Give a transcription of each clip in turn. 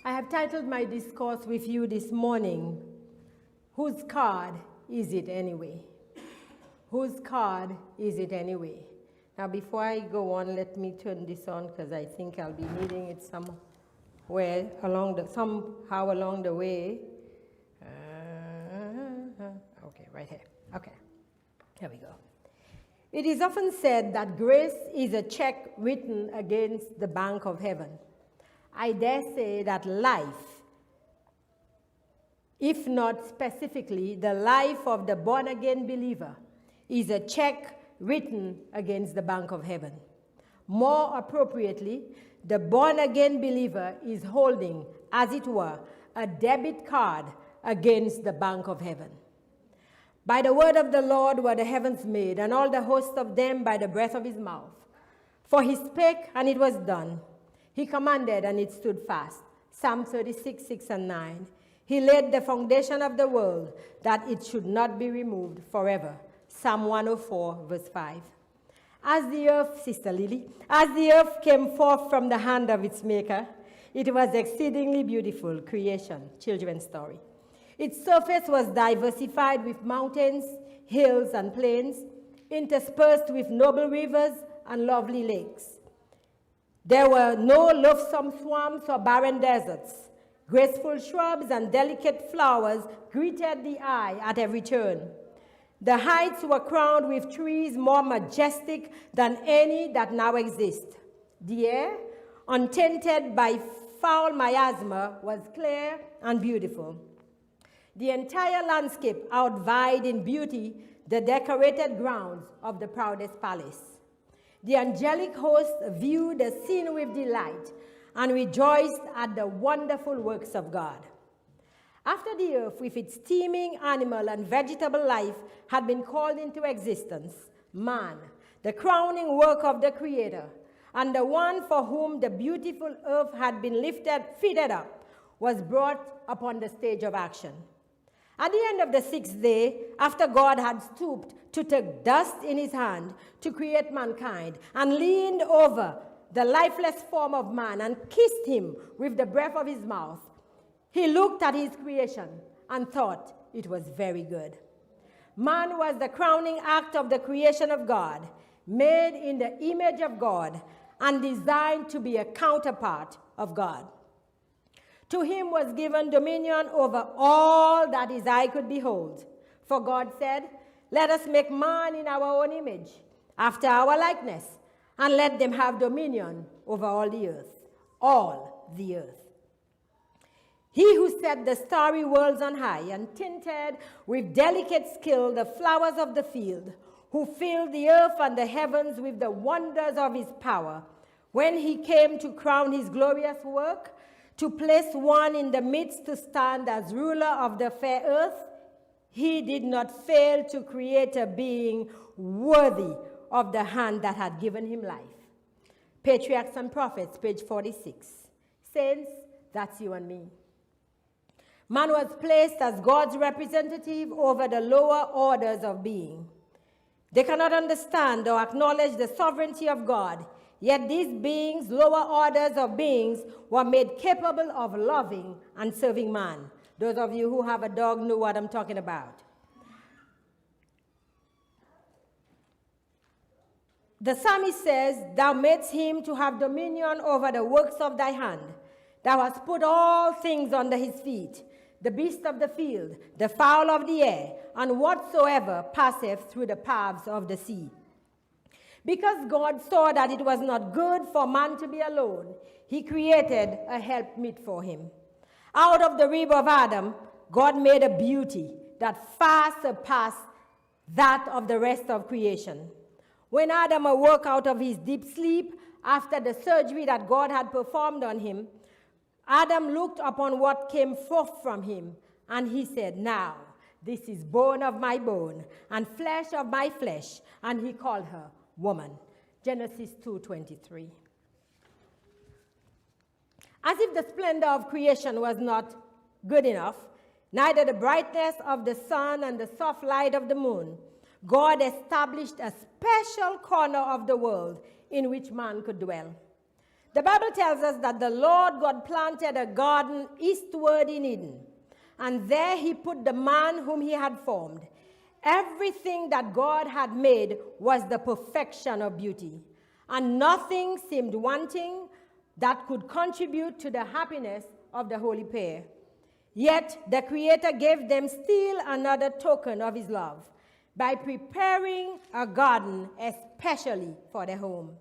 I have titled my discourse with you this morning, Whose Card Is It Anyway? Whose card is it anyway? Now before I go on, let me turn this on because I think I'll be needing it somehow along the way. Okay, right here. Okay, here we go. It is often said that grace is a check written against the bank of heaven. I dare say that life, if not specifically the life of the born-again believer, is a check written against the bank of heaven. More appropriately, the born-again believer is holding, as it were, a debit card against the bank of heaven. By the word of the Lord were the heavens made, and all the hosts of them by the breath of his mouth. For he spake, and it was done. He commanded, and it stood fast. Psalm 36, 6 and 9. He laid the foundation of the world, that it should not be removed forever. Psalm 104, verse 5. As the earth, Sister Lily, as the earth came forth from the hand of its maker, it was exceedingly beautiful creation, children's story. Its surface was diversified with mountains, hills, and plains, interspersed with noble rivers and lovely lakes. There were no loathsome swamps or barren deserts. Graceful shrubs and delicate flowers greeted the eye at every turn. The heights were crowned with trees more majestic than any that now exist. The air, untainted by foul miasma, was clear and beautiful. The entire landscape outvied in beauty the decorated grounds of the proudest palace. The angelic host viewed the scene with delight and rejoiced at the wonderful works of God. After the earth, with its teeming animal and vegetable life, had been called into existence, man, the crowning work of the Creator, and the one for whom the beautiful earth had been fitted up, was brought upon the stage of action. At the end of the sixth day, after God had stooped to take dust in his hand to create mankind, and leaned over the lifeless form of man and kissed him with the breath of his mouth, he looked at his creation and thought it was very good. Man was the crowning act of the creation of God, made in the image of God and designed to be a counterpart of God. To him was given dominion over all that his eye could behold. For God said, "Let us make man in our own image, after our likeness, and let them have dominion over all the earth." All the earth. He who set the starry worlds on high and tinted with delicate skill the flowers of the field, who filled the earth and the heavens with the wonders of his power, when he came to crown his glorious work, to place one in the midst to stand as ruler of the fair earth, he did not fail to create a being worthy of the hand that had given him life. Patriarchs and Prophets, page 46. Saints, that's you and me. Man was placed as God's representative over the lower orders of being. They cannot understand or acknowledge the sovereignty of God, yet these beings, lower orders of beings, were made capable of loving and serving man. Those of you who have a dog know what I'm talking about. The psalmist says, "Thou madest him to have dominion over the works of thy hand. Thou hast put all things under his feet, the beast of the field, the fowl of the air, and whatsoever passeth through the paths of the sea." Because God saw that it was not good for man to be alone, he created a helpmeet for him. Out of the rib of Adam, God made a beauty that far surpassed that of the rest of creation. When Adam awoke out of his deep sleep after the surgery that God had performed on him, Adam looked upon what came forth from him, and he said, "Now, this is bone of my bone and flesh of my flesh," and he called her woman. Genesis 2:23. As if the splendor of creation was not good enough, neither the brightness of the sun and the soft light of the moon, God established a special corner of the world in which man could dwell. The Bible tells us that the Lord God planted a garden eastward in Eden, and there he put the man whom he had formed. Everything that God had made was the perfection of beauty, and nothing seemed wanting that could contribute to the happiness of the holy pair. Yet the Creator gave them still another token of his love by preparing a garden especially for their home.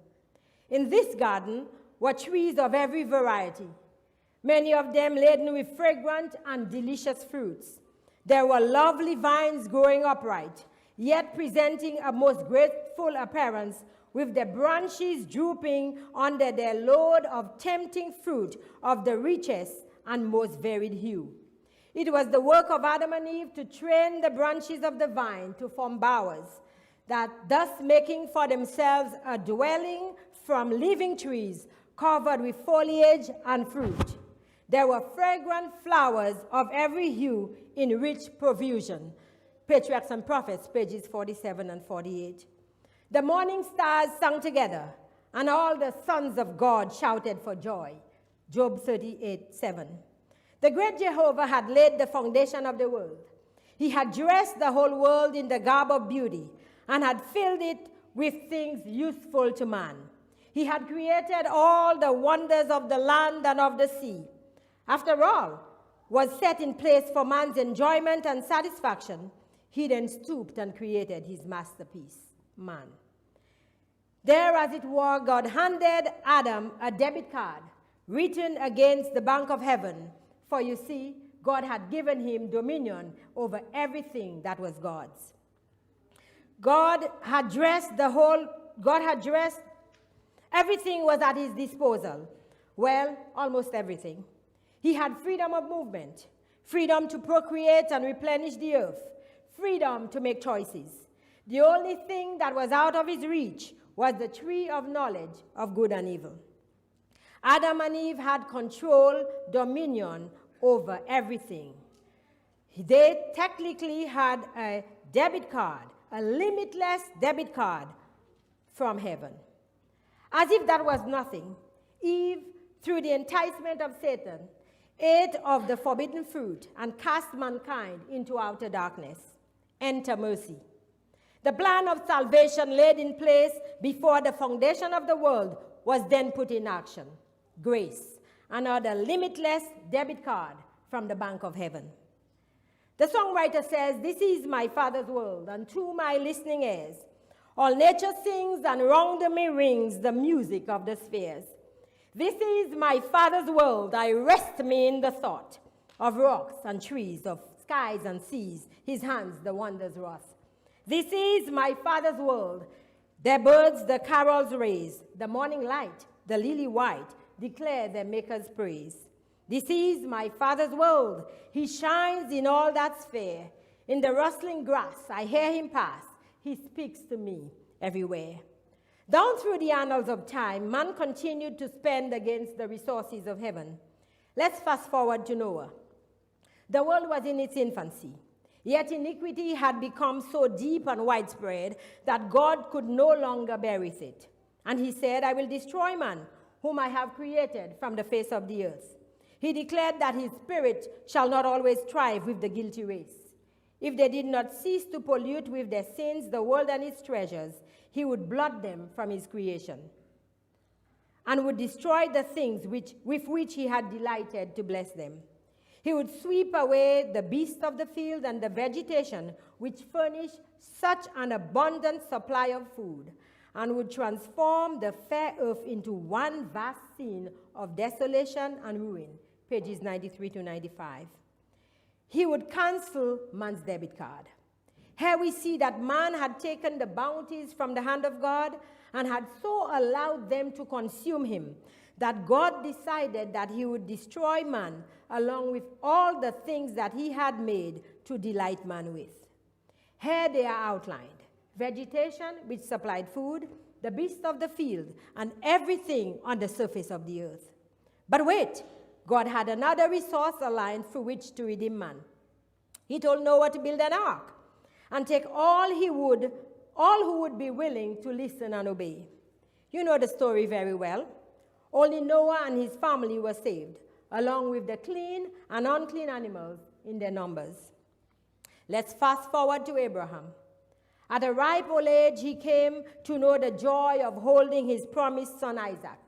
In this garden were trees of every variety, many of them laden with fragrant and delicious fruits. There were lovely vines growing upright, yet presenting a most graceful appearance, with their branches drooping under their load of tempting fruit of the richest and most varied hue. It was the work of Adam and Eve to train the branches of the vine to form bowers, that thus making for themselves a dwelling from living trees covered with foliage and fruit. There were fragrant flowers of every hue in rich profusion. Patriarchs and Prophets, pages 47 and 48. The morning stars sang together, and all the sons of God shouted for joy. Job 38:7. The great Jehovah had laid the foundation of the world. He had dressed the whole world in the garb of beauty and had filled it with things useful to man. He had created all the wonders of the land and of the sea. After all was set in place for man's enjoyment and satisfaction, he then stooped and created his masterpiece, man. There, as it were, God handed Adam a debit card written against the bank of heaven. For you see, God had given him dominion over everything that was God's. God had dressed everything was at his disposal. Well, almost everything. He had freedom of movement, freedom to procreate and replenish the earth, freedom to make choices. The only thing that was out of his reach was the tree of knowledge of good and evil. Adam and Eve had control, dominion over everything. They technically had a debit card, a limitless debit card from heaven. As if that was nothing, Eve, through the enticement of Satan, ate of the forbidden fruit and cast mankind into outer darkness. Enter mercy. The plan of salvation laid in place before the foundation of the world was then put in action. Grace, another limitless debit card from the bank of heaven. The songwriter says, "This is my Father's world, and to my listening ears, all nature sings, and round me rings the music of the spheres. This is my Father's world, I rest me in the thought of rocks and trees, of skies and seas, his hands the wonders wrought. This is my Father's world, their birds the carols raise, the morning light, the lily white, declare their Maker's praise. This is my Father's world, he shines in all that's fair. In the rustling grass I hear him pass, he speaks to me everywhere." Down through the annals of time, man continued to spend against the resources of heaven. Let's fast forward to Noah. The world was in its infancy, yet iniquity had become so deep and widespread that God could no longer bear with it. And he said, "I will destroy man, whom I have created from the face of the earth." He declared that his spirit shall not always strive with the guilty race. If they did not cease to pollute with their sins the world and its treasures, he would blot them from his creation and would destroy the things with which he had delighted to bless them. He would sweep away the beasts of the field and the vegetation which furnish such an abundant supply of food, and would transform the fair earth into one vast scene of desolation and ruin. Pages 93 to 95. He would cancel man's debit card. Here we see that man had taken the bounties from the hand of God and had so allowed them to consume him that God decided that he would destroy man along with all the things that he had made to delight man with. Here they are outlined: vegetation which supplied food, the beasts of the field, and everything on the surface of the earth. But wait, God had another resource aligned through which to redeem man. He told Noah to build an ark and take all who would be willing to listen and obey. You know the story very well. Only Noah and his family were saved, along with the clean and unclean animals in their numbers. Let's fast forward to Abraham. At a ripe old age, he came to know the joy of holding his promised son Isaac,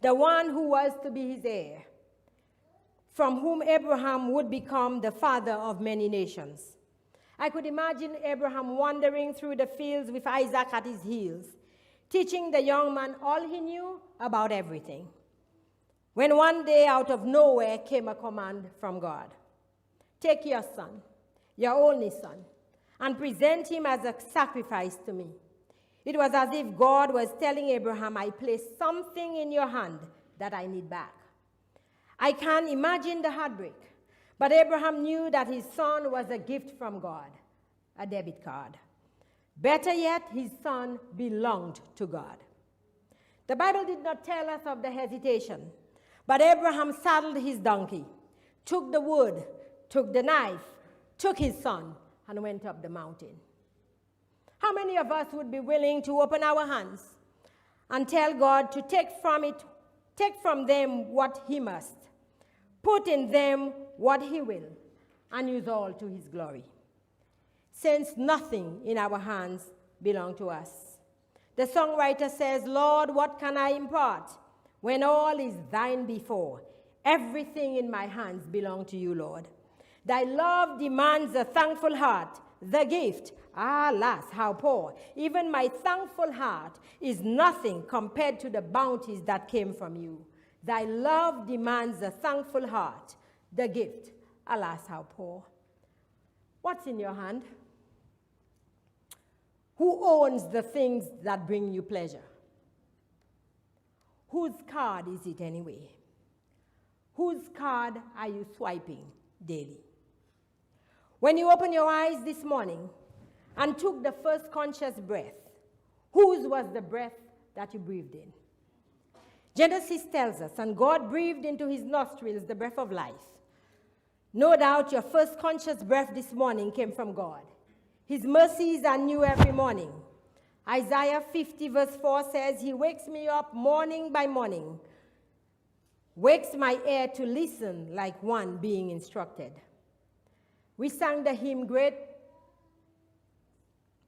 the one who was to be his heir, from whom Abraham would become the father of many nations. I could imagine Abraham wandering through the fields with Isaac at his heels, teaching the young man all he knew about everything. When one day out of nowhere came a command from God. Take your son, your only son, and present him as a sacrifice to me. It was as if God was telling Abraham, I placed something in your hand that I need back. I can't imagine the heartbreak, but Abraham knew that his son was a gift from God, a debit card. Better yet, his son belonged to God. The Bible did not tell us of the hesitation, but Abraham saddled his donkey, took the wood, took the knife, took his son, and went up the mountain. How many of us would be willing to open our hands and tell God to take from them what he must, put in them what he will, and use all to his glory? Since nothing in our hands belongs to us. The songwriter says, Lord, what can I impart when all is thine before? Everything in my hands belongs to you, Lord. Thy love demands a thankful heart, the gift. Alas, how poor. Even my thankful heart is nothing compared to the bounties that came from you. Thy love demands a thankful heart, the gift. Alas, how poor. What's in your hand? Who owns the things that bring you pleasure? Whose card is it anyway? Whose card are you swiping daily? When you open your eyes this morning and took the first conscious breath, whose was the breath that you breathed in? Genesis tells us, and God breathed into his nostrils the breath of life. No doubt your first conscious breath this morning came from God. His mercies are new every morning. Isaiah 50 verse 4 says, he wakes me up morning by morning, wakes my ear to listen like one being instructed. We sang the hymn, Great.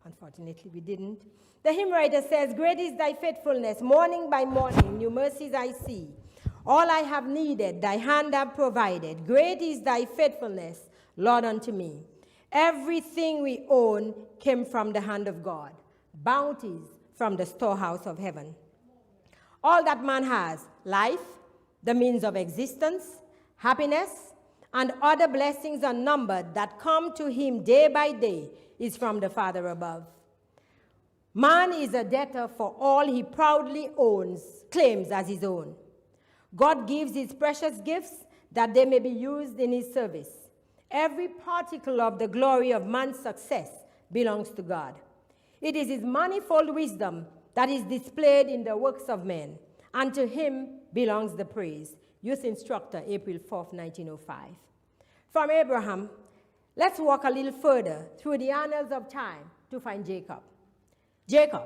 Unfortunately, we didn't. The hymn writer says, great is thy faithfulness, morning by morning, new mercies I see. All I have needed, thy hand hath provided. Great is thy faithfulness, Lord, unto me. Everything we own came from the hand of God, bounties from the storehouse of heaven. All that man has, life, the means of existence, happiness, and other blessings unnumbered that come to him day by day, is from the Father above. Man is a debtor for all he proudly claims as his own. God gives his precious gifts that they may be used in his service. Every particle of the glory of man's success belongs to God. It is his manifold wisdom that is displayed in the works of men, and to him belongs the praise. Youth Instructor, April 4th, 1905. From Abraham, let's walk a little further through the annals of time to find Jacob. Jacob,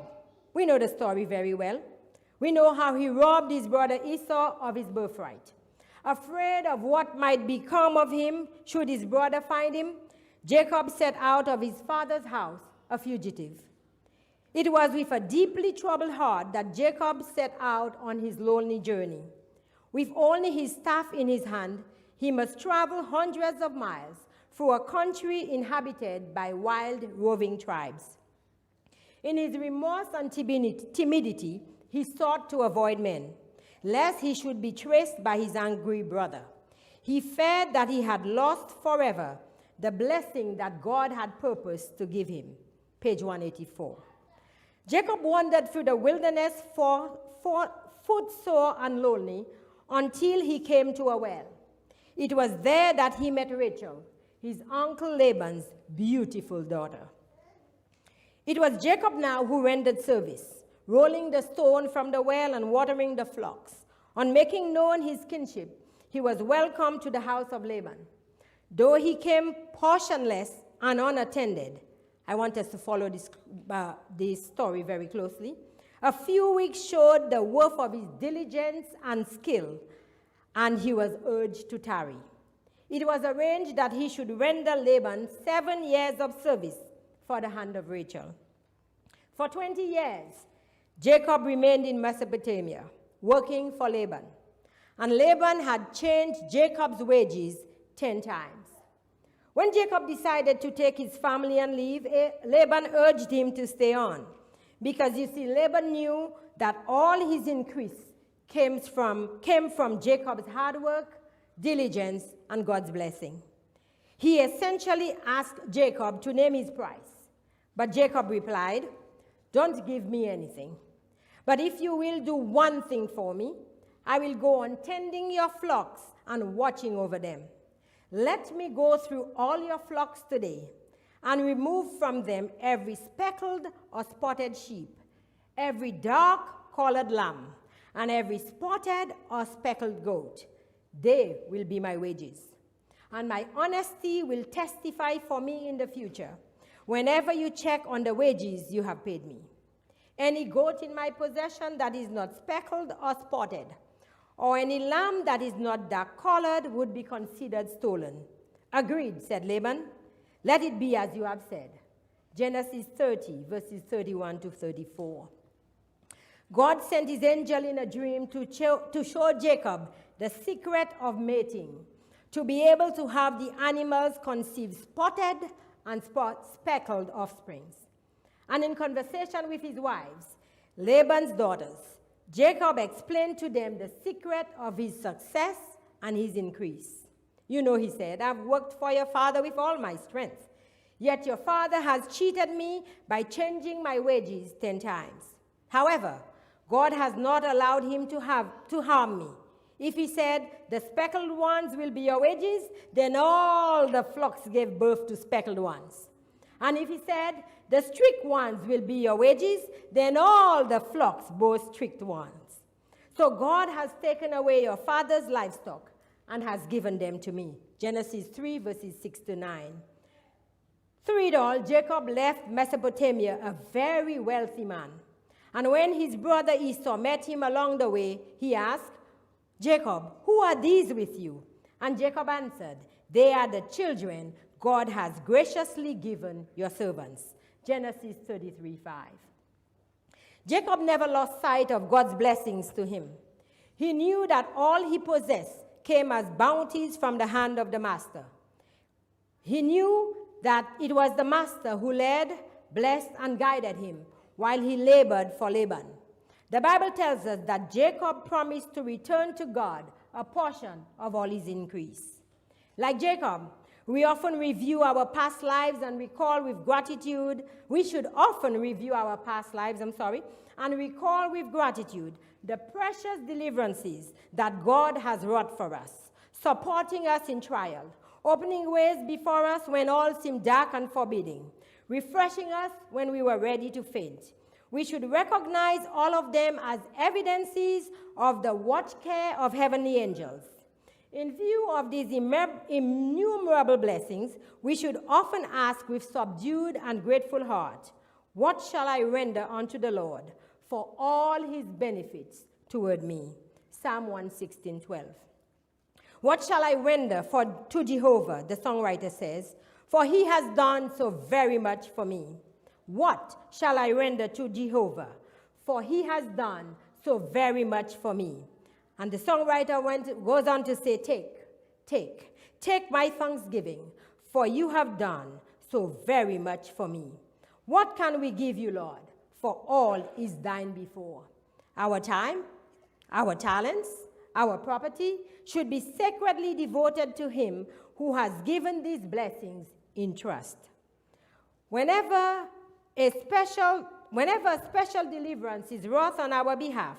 we know the story very well. We know how he robbed his brother Esau of his birthright. Afraid of what might become of him should his brother find him, Jacob set out of his father's house a fugitive. It was with a deeply troubled heart that Jacob set out on his lonely journey. With only his staff in his hand, he must travel hundreds of miles through a country inhabited by wild, roving tribes. In his remorse and timidity, he sought to avoid men, lest he should be traced by his angry brother. He feared that he had lost forever the blessing that God had purposed to give him. Page 184. Jacob wandered through the wilderness footsore and lonely until he came to a well. It was there that he met Rachel, his uncle Laban's beautiful daughter. It was Jacob now who rendered service, rolling the stone from the well and watering the flocks. On making known his kinship, he was welcomed to the house of Laban. Though he came portionless and unattended, I want us to follow this story very closely. A few weeks showed the worth of his diligence and skill, and he was urged to tarry. It was arranged that he should render Laban 7 years of service for the hand of Rachel. For 20 years, Jacob remained in Mesopotamia, working for Laban. And Laban had changed Jacob's wages 10 times. When Jacob decided to take his family and leave, Laban urged him to stay on. Because you see, Laban knew that all his increase came from Jacob's hard work, diligence, and God's blessing. He essentially asked Jacob to name his price. But Jacob replied, "Don't give me anything. But if you will do one thing for me, I will go on tending your flocks and watching over them. Let me go through all your flocks today and remove from them every speckled or spotted sheep, every dark-colored lamb, and every spotted or speckled goat. They will be my wages. And my honesty will testify for me in the future, whenever you check on the wages you have paid me. Any goat in my possession that is not speckled or spotted, or any lamb that is not dark-colored would be considered stolen." "Agreed," said Laban. "Let it be as you have said." Genesis 30, verses 31 to 34. God sent his angel in a dream to show Jacob the secret of mating, to be able to have the animals conceive spotted and speckled offsprings. And in conversation with his wives, Laban's daughters, Jacob explained to them the secret of his success and his increase. "You know," he said, "I've worked for your father with all my strength. Yet your father has cheated me by changing my wages 10 times. However, God has not allowed him to harm me. If he said, 'The speckled ones will be your wages,' then all the flocks gave birth to speckled ones. And if he said, 'The streaked ones will be your wages,' then all the flocks bore streaked ones. So God has taken away your father's livestock and has given them to me." Genesis 3, verses 6 to 9. Through it all, Jacob left Mesopotamia a very wealthy man. And when his brother Esau met him along the way, he asked, "Jacob, who are these with you?" And Jacob answered, "They are the children God has graciously given your servants." Genesis 33:5. Jacob never lost sight of God's blessings to him. He knew that all he possessed came as bounties from the hand of the master. He knew that it was the master who led, blessed, and guided him while he labored for Laban. The Bible tells us that Jacob promised to return to God a portion of all his increase. Like Jacob, we often review our past lives and recall with gratitude. We should often review our past lives, and recall with gratitude the precious deliverances that God has wrought for us, supporting us in trial, opening ways before us when all seemed dark and forbidding, refreshing us when we were ready to faint. We should recognize all of them as evidences of the watch care of heavenly angels. In view of these innumerable blessings, we should often ask with subdued and grateful heart, "What shall I render unto the Lord for all his benefits toward me?" Psalm 116:12. "What shall I render to Jehovah," the songwriter says, "for he has done so very much for me. What shall I render to Jehovah, for he has done so very much for me?" And the songwriter goes on to say, take my thanksgiving, for you have done so very much for me. What can we give you, Lord? For all is thine before. Our time, our talents, our property should be sacredly devoted to him who has given these blessings in trust. Whenever a special deliverance is wrought on our behalf,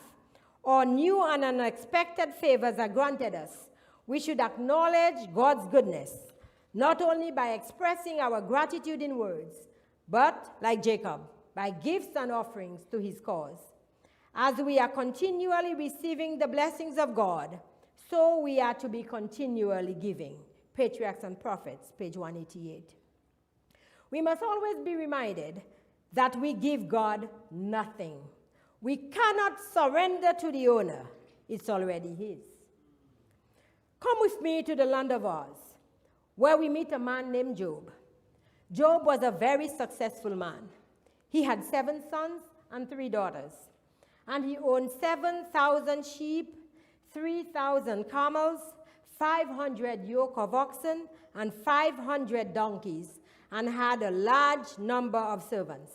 or new and unexpected favors are granted us, we should acknowledge God's goodness, not only by expressing our gratitude in words, but, like Jacob, by gifts and offerings to his cause. As we are continually receiving the blessings of God, so we are to be continually giving. Patriarchs and Prophets, page 188. We must always be reminded that we give God nothing. We cannot surrender to the owner. It's already his. Come with me to the land of Oz, where we meet a man named Job. Job was a very successful man. He had 7 sons and 3 daughters, and he owned 7,000 sheep, 3,000 camels, 500 yoke of oxen, and 500 donkeys, and had a large number of servants.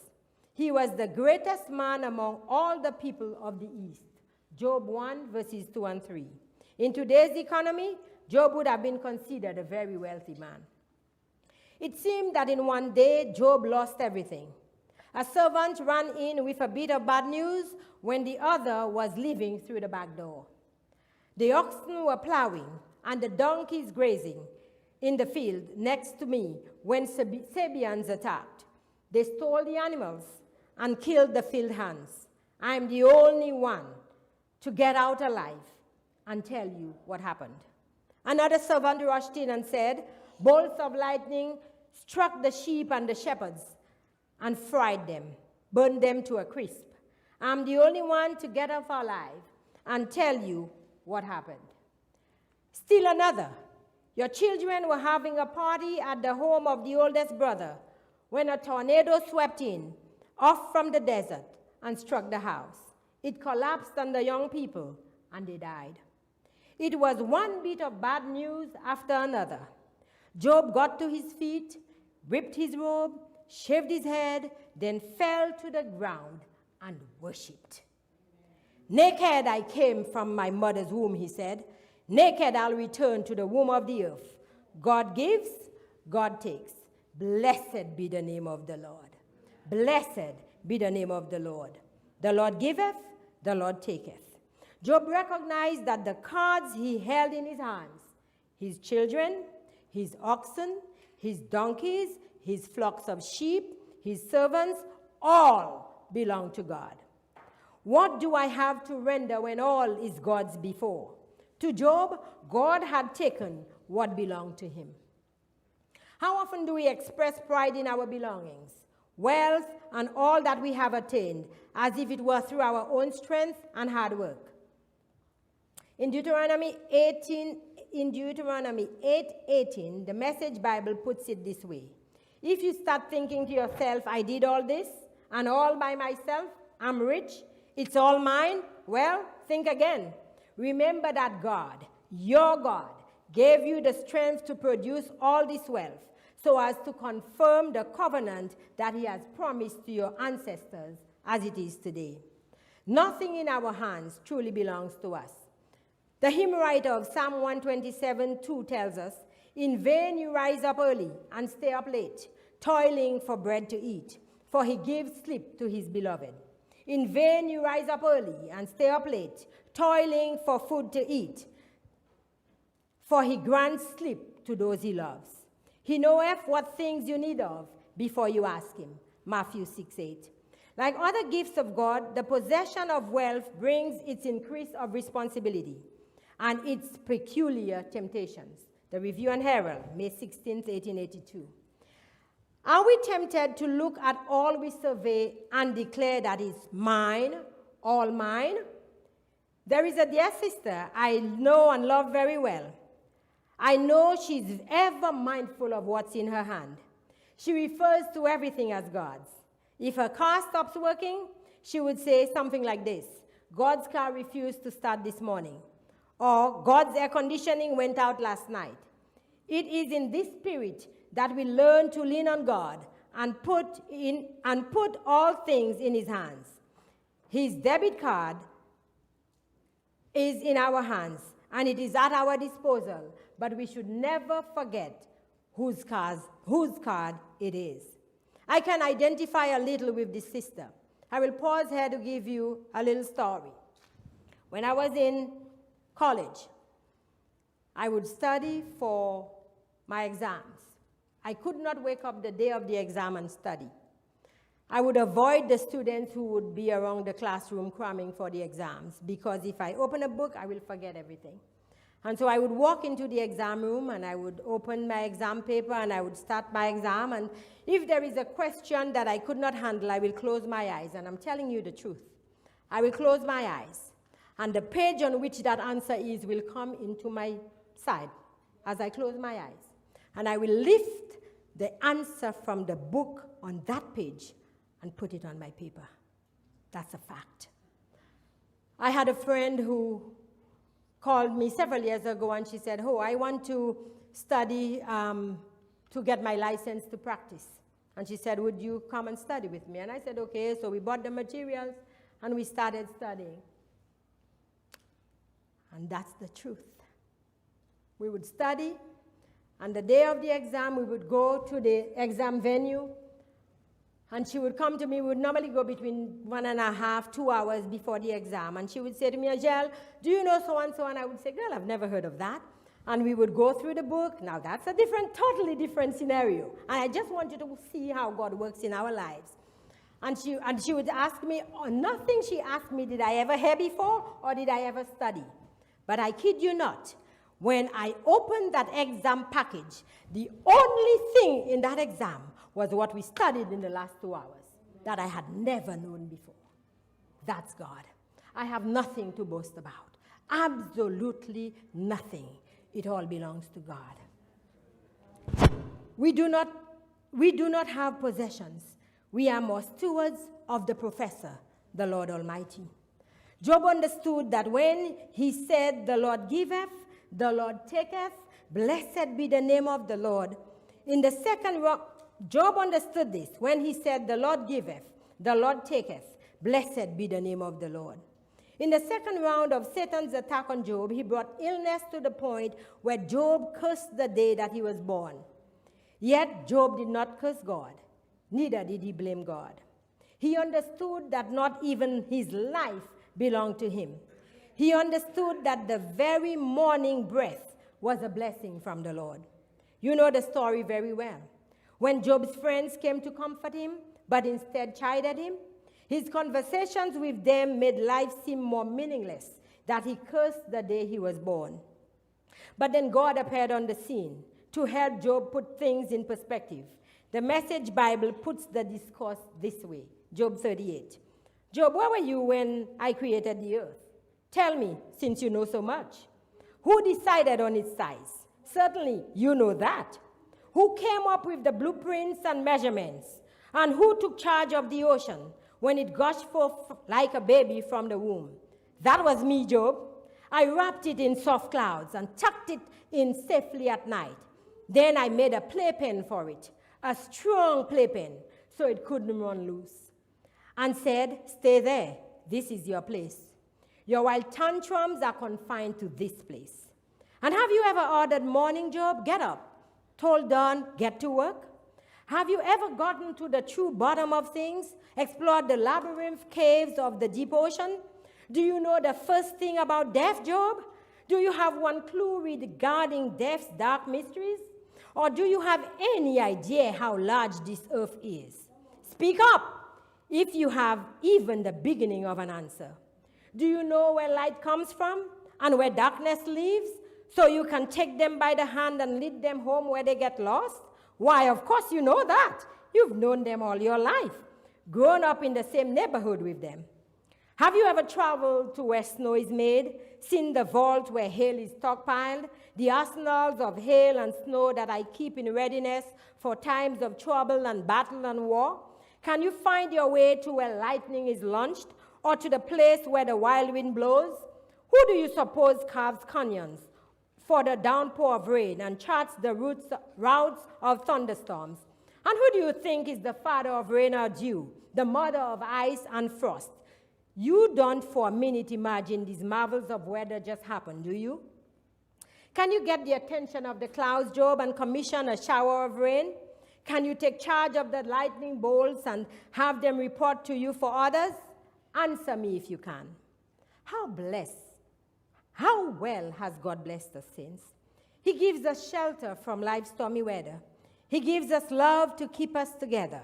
He was the greatest man among all the people of the East. Job 1, verses 2 and 3. In today's economy, Job would have been considered a very wealthy man. It seemed that in one day, Job lost everything. A servant ran in with a bit of bad news when the other was leaving through the back door. The oxen were plowing and the donkeys grazing in the field next to me when Sabians attacked. They stole the animals and killed the field hands. I am the only one to get out alive and tell you what happened. Another servant rushed in and said, bolts of lightning struck the sheep and the shepherds and fried them, burned them to a crisp. I'm the only one to get off alive and tell you what happened. Still another, your children were having a party at the home of the oldest brother when a tornado swept in, off from the desert, and struck the house. It collapsed on the young people, and they died. It was one bit of bad news after another. Job got to his feet, ripped his robe, shaved his head, then fell to the ground and worshipped. Naked I came from my mother's womb, he said. Naked I'll return to the womb of the earth. God gives, God takes. Blessed be the name of the Lord. Blessed be the name of the Lord. The Lord giveth, the Lord taketh. Job recognized that the cards he held in his hands, his children, his oxen, his donkeys, his flocks of sheep, his servants, all belong to God. What do I have to render when all is God's before? To Job, God had taken what belonged to him. How often do we express pride in our belongings, wealth, and all that we have attained, as if it were through our own strength and hard work? In Deuteronomy 8:18, the Message Bible puts it this way. If you start thinking to yourself, I did all this, and all by myself, I'm rich, it's all mine, well, think again. Remember that God, your God, gave you the strength to produce all this wealth so as to confirm the covenant that he has promised to your ancestors as it is today. Nothing in our hands truly belongs to us. The hymn writer of Psalm 127:2 tells us, in vain you rise up early and stay up late, toiling for bread to eat, for he gives sleep to his beloved. In vain you rise up early and stay up late, toiling for food to eat, for he grants sleep to those he loves. He knoweth what things you need of before you ask him. Matthew 6:8. Like other gifts of God, the possession of wealth brings its increase of responsibility and its peculiar temptations. The Review and Herald, May 16, 1882. Are we tempted to look at all we survey and declare that it's mine, all mine? There is a dear sister I know and love very well. I know she's ever mindful of what's in her hand. She refers to everything as God's. If her car stops working, she would say something like this: God's car refused to start this morning, or God's air conditioning went out last night. It is in this spirit that we learn to lean on God and put all things in his hands. His debit card is in our hands, and it is at our disposal, but we should never forget whose card it is. I can identify a little with this sister. I will pause here to give you a little story. When I was in college, I would study for my exams. I could not wake up the day of the exam and study. I would avoid the students who would be around the classroom cramming for the exams, because if I open a book, I will forget everything. And so I would walk into the exam room and I would open my exam paper and I would start my exam. And if there is a question that I could not handle, I will close my eyes. And I'm telling you the truth. I will close my eyes, and the page on which that answer is will come into my side as I close my eyes. And I will lift the answer from the book on that page and put it on my paper. That's a fact. I had a friend who called me several years ago, and she said, oh, I want to study to get my license to practice. And she said, would you come and study with me? And I said, okay. So we bought the materials, and we started studying. And that's the truth. We would study, and the day of the exam, we would go to the exam venue, and she would come to me. We would normally go between 1.5, 2 hours before the exam. And she would say to me, Angel, do you know so-and-so? And I would say, girl, I've never heard of that. And we would go through the book. Now, that's a totally different scenario. And I just want you to see how God works in our lives. And she would ask me, nothing she asked me did I ever hear before or did I ever study. But I kid you not, when I opened that exam package, the only thing in that exam was what we studied in the last 2 hours that I had never known before. That's God. I have nothing to boast about. Absolutely nothing. It all belongs to God. We do not have possessions. We are more stewards of the professor, the Lord Almighty. Job understood that when he said, the Lord giveth, the Lord taketh, blessed be the name of the Lord. In the second Job understood this when he said, the Lord giveth, the Lord taketh, blessed be the name of the Lord. In the second round of Satan's attack on Job, he brought illness to the point where Job cursed the day that he was born. Yet Job did not curse God, neither did he blame God. He understood that not even his life belonged to him. He understood that the very morning breath was a blessing from the Lord. You know the story very well. When Job's friends came to comfort him, but instead chided him, his conversations with them made life seem more meaningless, that he cursed the day he was born. But then God appeared on the scene to help Job put things in perspective. The Message Bible puts the discourse this way, Job 38. Job, where were you when I created the earth? Tell me, since you know so much. Who decided on its size? Certainly, you know that. Who came up with the blueprints and measurements? And who took charge of the ocean when it gushed forth like a baby from the womb? That was me, Job. I wrapped it in soft clouds and tucked it in safely at night. Then I made a playpen for it, a strong playpen, so it couldn't run loose. And said, stay there. This is your place. Your wild tantrums are confined to this place. And have you ever ordered morning, Job? Get up. Told dawn, get to work? Have you ever gotten to the true bottom of things? Explored the labyrinth caves of the deep ocean? Do you know the first thing about death, Job? Do you have one clue regarding death's dark mysteries? Or do you have any idea how large this earth is? Speak up if you have even the beginning of an answer. Do you know where light comes from and where darkness lives? So you can take them by the hand and lead them home where they get lost? Why, of course you know that. You've known them all your life, grown up in the same neighborhood with them. Have you ever traveled to where snow is made, seen the vault where hail is stockpiled, the arsenals of hail and snow that I keep in readiness for times of trouble and battle and war? Can you find your way to where lightning is launched or to the place where the wild wind blows? Who do you suppose carves canyons for the downpour of rain and charts the routes of thunderstorms? And who do you think is the father of rain or dew, the mother of ice and frost? You don't for a minute imagine these marvels of weather just happened, do you? Can you get the attention of the clouds, Job, and commission a shower of rain? Can you take charge of the lightning bolts and have them report to you for others? Answer me if you can. How well has God blessed us, saints? He gives us shelter from life's stormy weather. He gives us love to keep us together.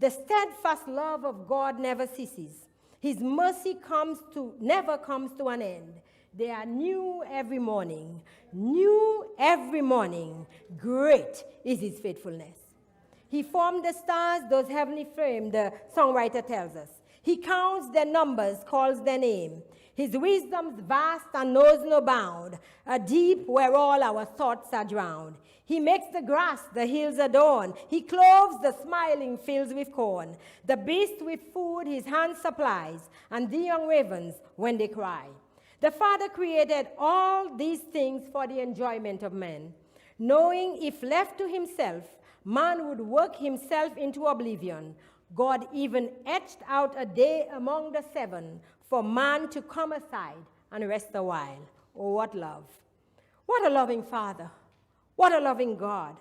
The steadfast love of God never ceases. His mercy never comes to an end. They are new every morning. New every morning. Great is his faithfulness. He formed the stars, those heavenly frames, the songwriter tells us. He counts their numbers, calls their name. His wisdom's vast and knows no bound, a deep where all our thoughts are drowned. He makes the grass, the hills adorn. He clothes the smiling fields with corn. The beast with food his hand supplies, and the young ravens when they cry. The Father created all these things for the enjoyment of man, knowing if left to himself, man would work himself into oblivion. God even etched out a day among the seven for man to come aside and rest a while. Oh, what love. What a loving Father. What a loving God.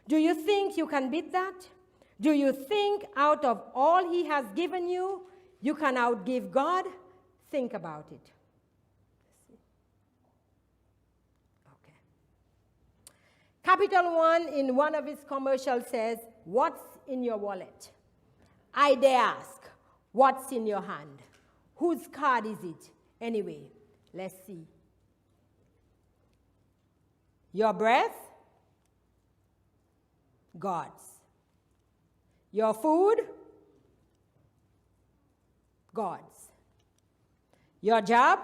Do you think you can beat that? Do you think out of all he has given you, you can outgive God? Think about it. Okay. Capital One in one of his commercials says, "What's in your wallet?" I dare ask, what's in your hand? Whose card is it? Anyway, let's see. Your breath? God's. Your food? God's. Your job?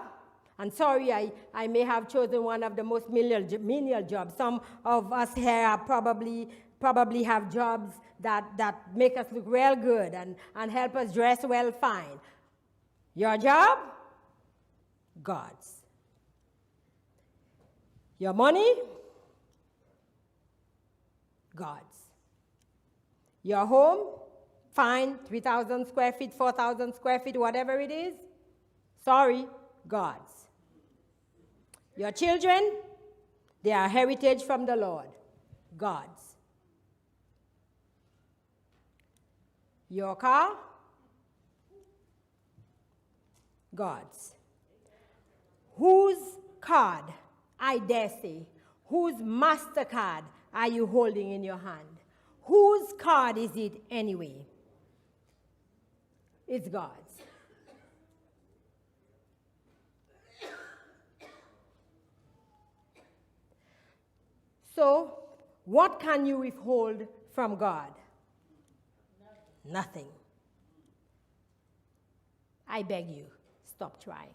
And sorry, I may have chosen one of the most menial jobs. Some of us here are probably have jobs that make us look real good and help us dress well fine. Your job? God's. Your money? God's. Your home? Fine, 3,000 square feet, 4,000 square feet, whatever it is. Sorry, God's. Your children? They are heritage from the Lord. God's. Your car? God's. Whose card, I dare say, whose MasterCard are you holding in your hand? Whose card is it anyway? It's God's. So, what can you withhold from God? Nothing. I beg you, stop trying.